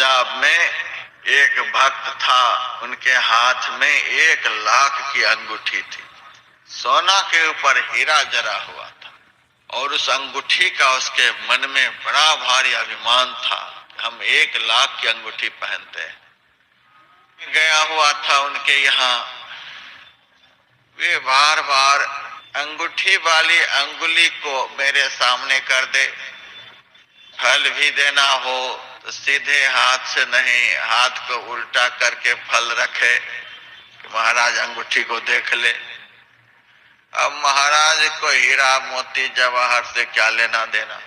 पंजाब में एक भक्त था, उनके हाथ में 1 लाख की अंगूठी थी। सोना के ऊपर हीरा जरा हुआ था और उस अंगूठी का उसके मन में बड़ा भारी अभिमान था। हम 1 लाख की अंगूठी पहनते हैं। गया हुआ था उनके यहाँ, वे बार बार अंगूठी वाली अंगुली को मेरे सामने कर दे, फल भी देना हो तो सीधे हाथ से नहीं, हाथ को उल्टा करके फल रखे कि महाराज अंगूठी को देख ले। अब महाराज को हीरा मोती जवाहर से क्या लेना देना,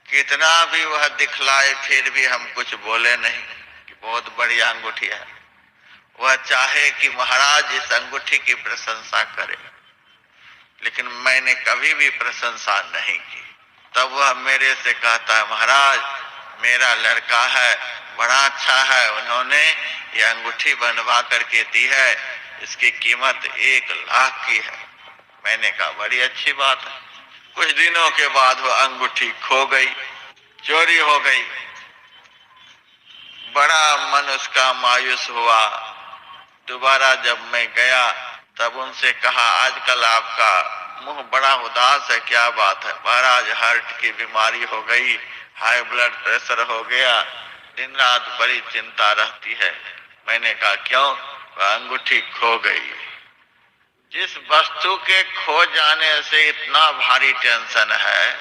कितना भी वह दिखलाए फिर भी हम कुछ बोले नहीं कि बहुत बढ़िया अंगूठी है। वह चाहे कि महाराज इस अंगूठी की प्रशंसा करे, लेकिन मैंने कभी भी प्रशंसा नहीं की। तब वह मेरे से कहता है, महाराज मेरा लड़का है, बड़ा अच्छा है, उन्होंने ये अंगूठी बनवा करके दी है, इसकी कीमत 1 लाख की है। मैंने कहा बड़ी अच्छी बात है। कुछ दिनों के बाद वह अंगूठी खो गई, चोरी हो गई। बड़ा मन उसका मायूस हुआ। दोबारा जब मैं गया तब उनसे कहा, आजकल आपका मुंह बड़ा उदास है, क्या बात है? महाराज हार्ट की बीमारी हो गई, हाई ब्लड प्रेशर हो गया, दिन रात बड़ी चिंता रहती है। मैंने कहा क्यों? वह अंगूठी खो गई। जिस वस्तु के खो जाने से इतना भारी टेंशन है,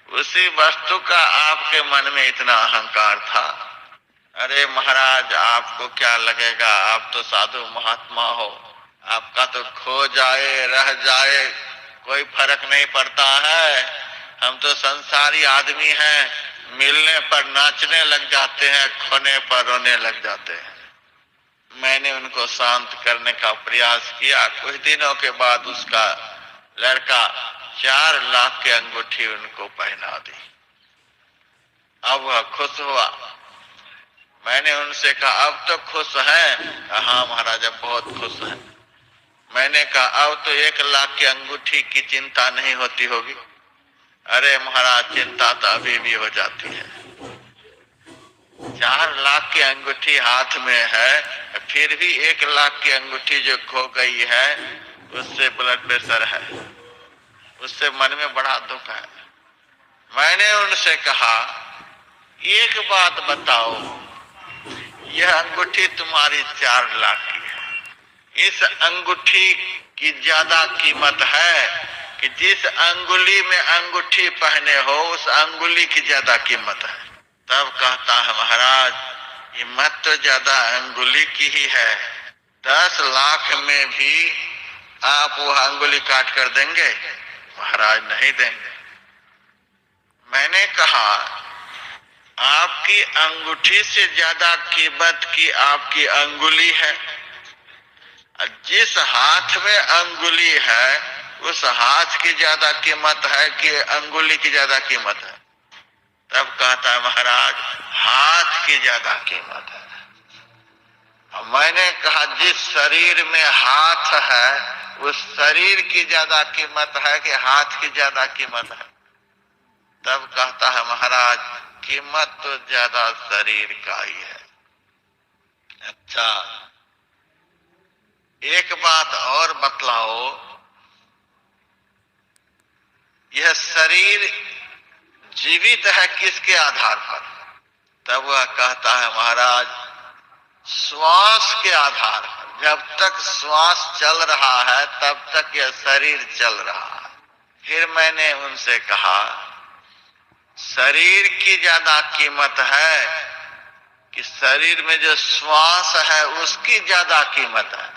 उसी वस्तु का आपके मन में इतना अहंकार था। अरे महाराज आपको क्या लगेगा, आप तो साधु महात्मा हो, आपका तो खो जाए रह जाए कोई फर्क नहीं पड़ता है। हम तो संसारी आदमी हैं, मिलने पर नाचने लग जाते हैं, खोने पर रोने लग जाते हैं। मैंने उनको शांत करने का प्रयास किया। कुछ दिनों के बाद उसका लड़का 4 लाख की अंगूठी उनको पहना दी। अब वह खुश हुआ। मैंने उनसे कहा अब तो खुश हैं? हाँ महाराज अब बहुत खुश हैं। मैंने कहा अब तो 1 लाख की अंगूठी की चिंता नहीं होती होगी? अरे महाराज चिंता तो अभी भी हो जाती है। 4 लाख की अंगूठी हाथ में है, फिर भी 1 लाख की अंगूठी जो खो गई है उससे ब्लड प्रेशर है, उससे मन में बड़ा दुख है। मैंने उनसे कहा एक बात बताओ, यह अंगूठी तुम्हारी 4 लाख की है, इस अंगूठी की ज्यादा कीमत है कि जिस अंगुली में अंगूठी पहने हो उस अंगुली की ज्यादा कीमत है। तब कहता है महाराज कीमत तो ज्यादा अंगुली की ही है, 10 लाख में भी आप वह अंगुली काट कर देंगे? महाराज नहीं देंगे। मैंने कहा आपकी अंगूठी से ज्यादा कीमत की आपकी अंगुली है, जिस हाथ में अंगुली है उस हाथ की ज्यादा कीमत है कि अंगुली की ज्यादा कीमत है? तब कहता है महाराज हाथ की ज्यादा कीमत है। मैंने कहा जिस शरीर में हाथ है उस शरीर की ज्यादा कीमत है कि हाथ की ज्यादा कीमत है? तब कहता है महाराज कीमत तो ज्यादा शरीर का ही है। अच्छा एक बात और बतलाओ, यह शरीर जीवित है किसके आधार पर? तब वह कहता है महाराज श्वास के आधार पर। जब तक श्वास चल रहा है तब तक यह शरीर चल रहा है। फिर मैंने उनसे कहा शरीर की ज्यादा कीमत है कि शरीर में जो श्वास है उसकी ज्यादा कीमत है?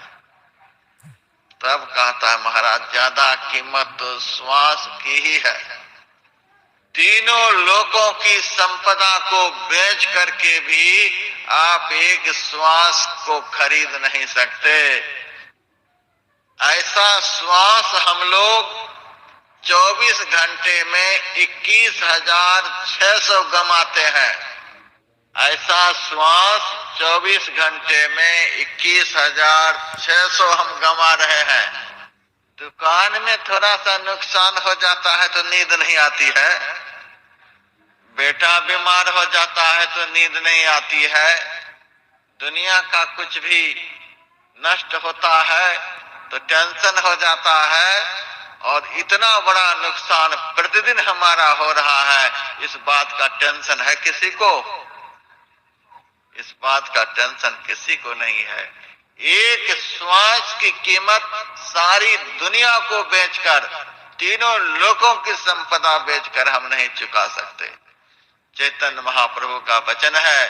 तब कहता है महाराज ज्यादा कीमत तो श्वास की ही है। तीनों लोगों की संपदा को बेच करके भी आप एक श्वास को खरीद नहीं सकते। ऐसा श्वास हम लोग 24 घंटे में 21,600 गमाते हैं। ऐसा श्वास 24 घंटे में 21,600 हम गमा रहे हैं। दुकान में थोड़ा सा नुकसान हो जाता है तो नींद नहीं आती है, बेटा बीमार हो जाता है तो नींद नहीं आती है, दुनिया का कुछ भी नष्ट होता है तो टेंशन हो जाता है, और इतना बड़ा नुकसान प्रतिदिन हमारा हो रहा है, इस बात का टेंशन है किसी को? इस बात का टेंशन किसी को नहीं है। एक श्वास की कीमत सारी दुनिया को बेचकर, तीनों लोगों की संपदा बेचकर हम नहीं चुका सकते। चैतन्य महाप्रभु का वचन है,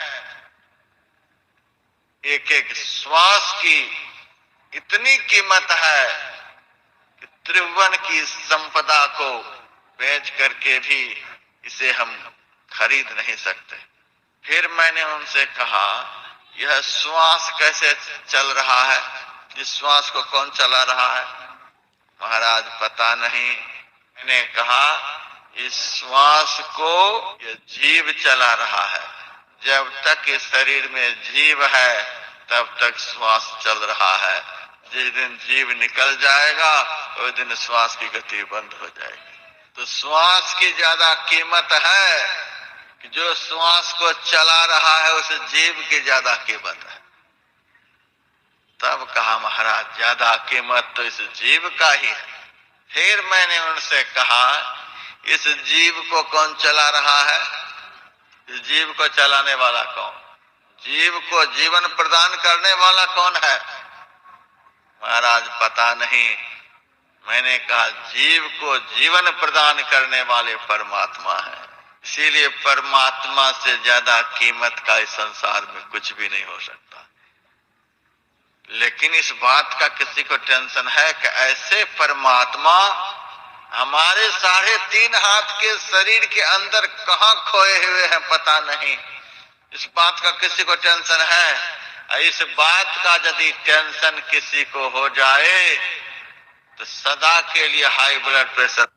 एक एक श्वास की इतनी कीमत है कि त्रिभुवन की संपदा को बेच करके भी इसे हम खरीद नहीं सकते। फिर मैंने उनसे कहा, यह श्वास कैसे चल रहा है? इस श्वास को कौन चला रहा है? महाराज पता नहीं। मैंने कहा, इस श्वास को यह जीव चला रहा है। जब तक इस शरीर में जीव है तब तक श्वास चल रहा है। जिस दिन जीव निकल जाएगा उस दिन श्वास की गति बंद हो जाएगी। तो श्वास की ज्यादा कीमत है कि जो श्वास को चला रहा है उस जीव की ज्यादा कीमत है। तब कहा, महाराज ज्यादा कीमत तो इस जीव का ही है। फिर मैंने उनसे कहा, इस जीव को कौन चला रहा है? इस जीव को चलाने वाला कौन? जीव को जीवन प्रदान करने वाला कौन है? महाराज पता नहीं। मैंने कहा, जीव को जीवन प्रदान करने वाले परमात्मा है। इसीलिए परमात्मा से ज्यादा कीमत का इस संसार में कुछ भी नहीं हो सकता। लेकिन इस बात का किसी को टेंशन है कि ऐसे परमात्मा हमारे 3.5 हाथ के शरीर के अंदर कहां खोए हुए हैं पता नहीं। इस बात का किसी को टेंशन है? इस बात का यदि टेंशन किसी को हो जाए तो सदा के लिए हाई ब्लड प्रेशर